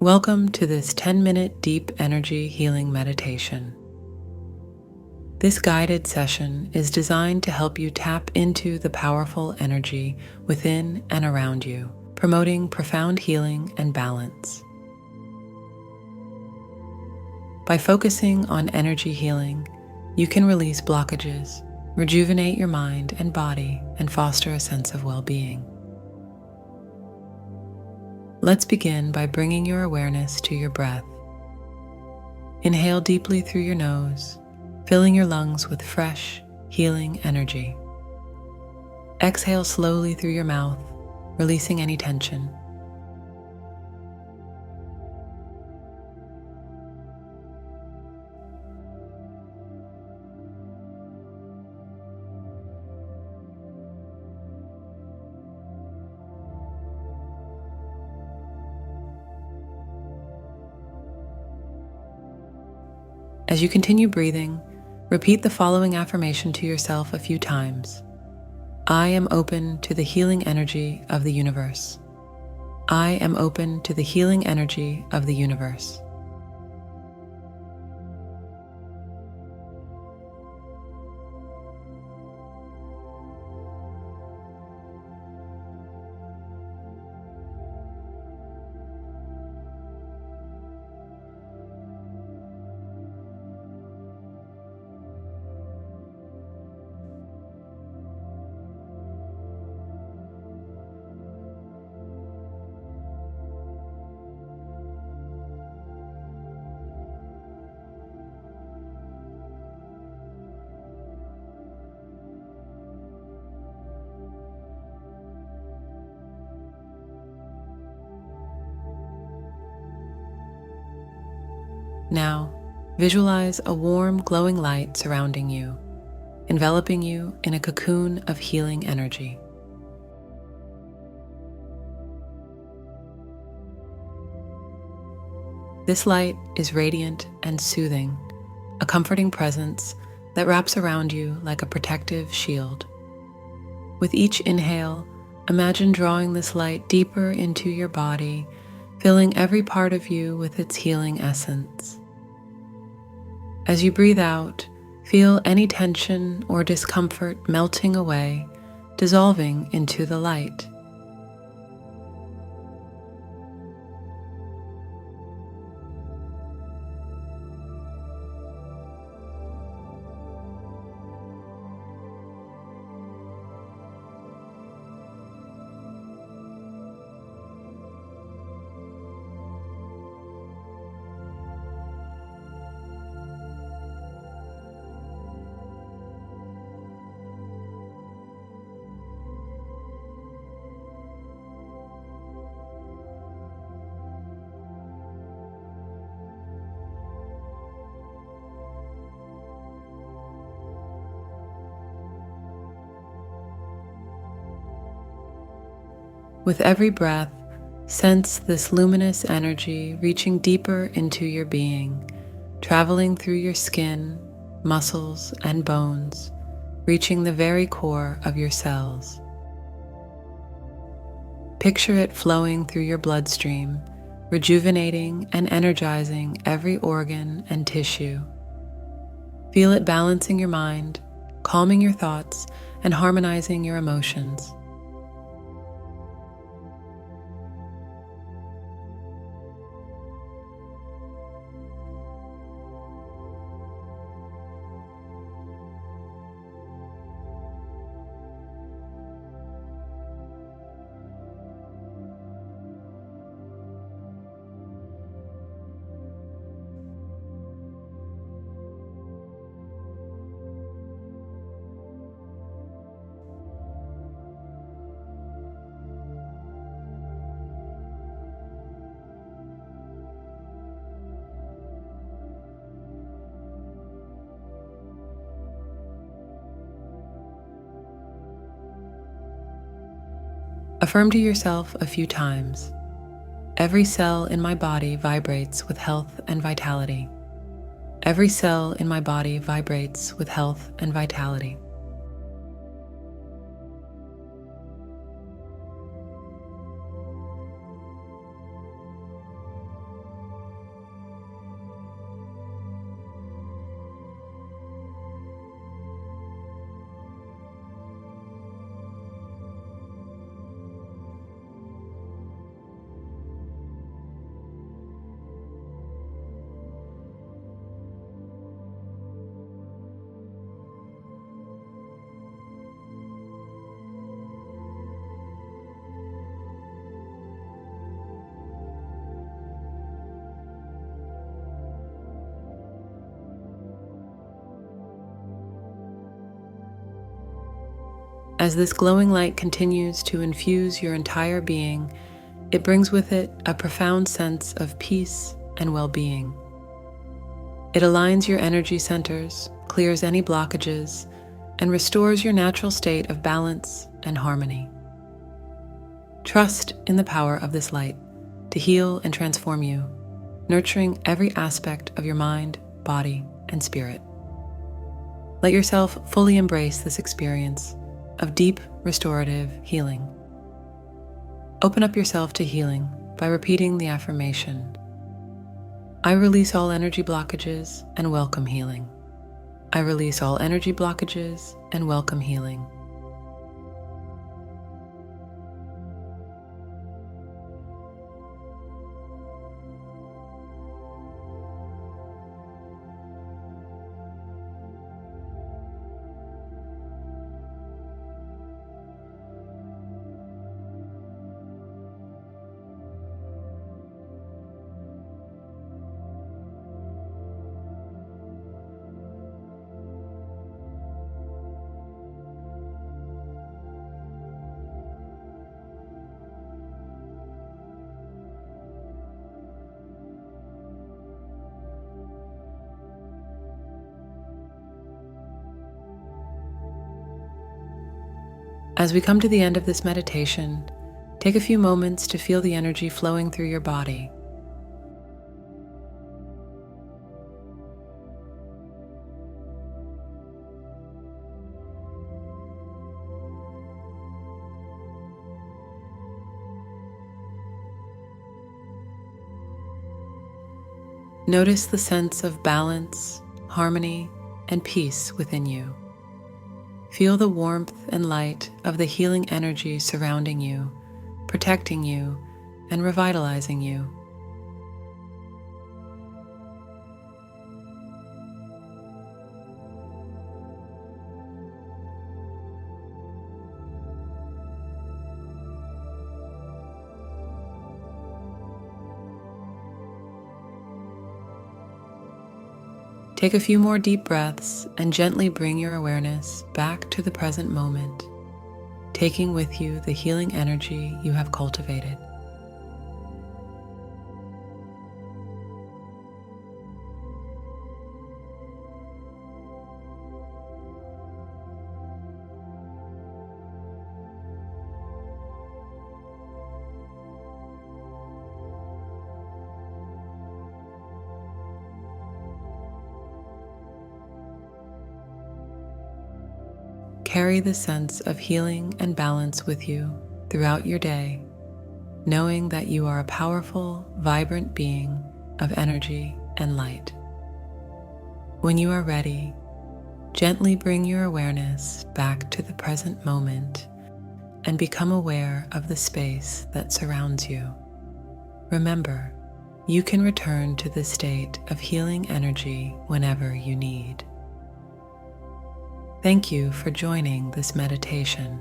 Welcome to this 10-minute deep energy healing meditation. This guided session is designed to help you tap into the powerful energy within and around you, promoting profound healing and balance. By focusing on energy healing, you can release blockages, rejuvenate your mind and body, and foster a sense of well-being. Let's begin by bringing your awareness to your breath. Inhale deeply through your nose, filling your lungs with fresh, healing energy. Exhale slowly through your mouth, releasing any tension. As you continue breathing, repeat the following affirmation to yourself a few times. I am open to the healing energy of the universe. I am open to the healing energy of the universe. Now, visualize a warm, glowing light surrounding you, enveloping you in a cocoon of healing energy. This light is radiant and soothing, a comforting presence that wraps around you like a protective shield. With each inhale, imagine drawing this light deeper into your body, filling every part of you with its healing essence. As you breathe out, feel any tension or discomfort melting away, dissolving into the light. With every breath, sense this luminous energy reaching deeper into your being, traveling through your skin, muscles, and bones, reaching the very core of your cells. Picture it flowing through your bloodstream, rejuvenating and energizing every organ and tissue. Feel it balancing your mind, calming your thoughts, and harmonizing your emotions. Affirm to yourself a few times. Every cell in my body vibrates with health and vitality. Every cell in my body vibrates with health and vitality. As this glowing light continues to infuse your entire being, it brings with it a profound sense of peace and well-being. It aligns your energy centers, clears any blockages, and restores your natural state of balance and harmony. Trust in the power of this light to heal and transform you, nurturing every aspect of your mind, body, and spirit. Let yourself fully embrace this experience of deep restorative healing. Open up yourself to healing by repeating the affirmation: I release all energy blockages and welcome healing. I release all energy blockages and welcome healing. As we come to the end of this meditation, take a few moments to feel the energy flowing through your body. Notice the sense of balance, harmony, and peace within you. Feel the warmth and light of the healing energy surrounding you, protecting you, and revitalizing you. Take a few more deep breaths and gently bring your awareness back to the present moment, taking with you the healing energy you have cultivated. Carry the sense of healing and balance with you throughout your day, knowing that you are a powerful, vibrant being of energy and light. When you are ready, gently bring your awareness back to the present moment and become aware of the space that surrounds you. Remember, you can return to this state of healing energy whenever you need. Thank you for joining this meditation.